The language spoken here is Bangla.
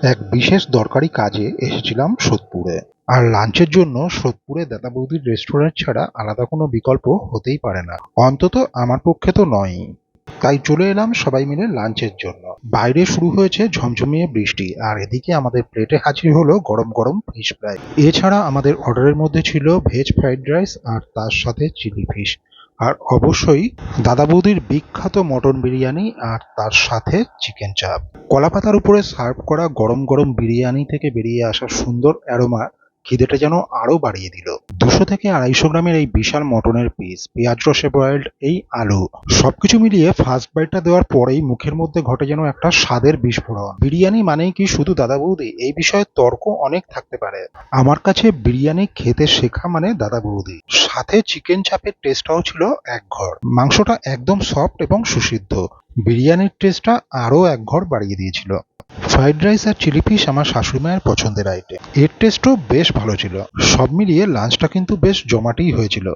এক বিশেষ দরকারি কাজে এসেছিলাম সোদপুরে। আর লাঞ্চের জন্য সোদপুরে দাদা বৌদির রেস্টুরেন্ট ছাড়া আলাদা কোনো বিকল্প হতেই পারে না, অন্তত আমার পক্ষে তো নয়ই। তাই চলে এলাম সবাই মিলে লাঞ্চের জন্য। বাইরে শুরু হয়েছে ঝমঝমিয়ে বৃষ্টি, আর এদিকে আমাদের প্লেটে হাজির হলো গরম গরম ফিশ ফ্রাই। এছাড়া আমাদের অর্ডারের মধ্যে ছিল ভেজ ফ্রাইড রাইস আর তার সাথে চিলি ফিশ, আর অবশ্যই দাদা বৌদির বিখ্যাত মটন বিরিয়ানি আর তার সাথে চিকেন চাপ। কলাপাতার উপরে সার্ভ করা গরম গরম বিরিয়ানি থেকে বেরিয়ে আসা সুন্দর অ্যারোমা খিদেটা যেন আরো বাড়িয়ে দিল। 200 থেকে 250 গ্রামের এই বিশাল মটনের পিস, পেঁয়াজ রসে বয়েলড এই আলু, সবকিছু মিলিয়ে ফার্স্ট বাইটটা দেওয়ার পরেই মুখের মধ্যে ঘটে যেন একটা স্বাদের বিস্ফোরণ। বিরিয়ানি মানেই কি শুধু দাদা বৌদি, এই বিষয়ে তর্ক অনেক থাকতে পারে। আমার কাছে বিরিয়ানি খেতে শেখা মানে দাদা বৌদি। সাথে চিকেন চাপের টেস্টটাও ছিল একঘর। মাংসটা একদম সফট এবং সুসিদ্ধ। বিরিয়ানির টেস্টটা আরো একঘর বাড়িয়ে দিয়েছিল। ফ্রাইড রাইস আর চিলি ফিশ আমার শাশুড়ি মায়ের পছন্দের আইটেম। এর টেস্টও বেশ ভালো ছিল। সব মিলিয়ে লাঞ্চটা কিন্তু বেশ জমাটেই হয়েছিল।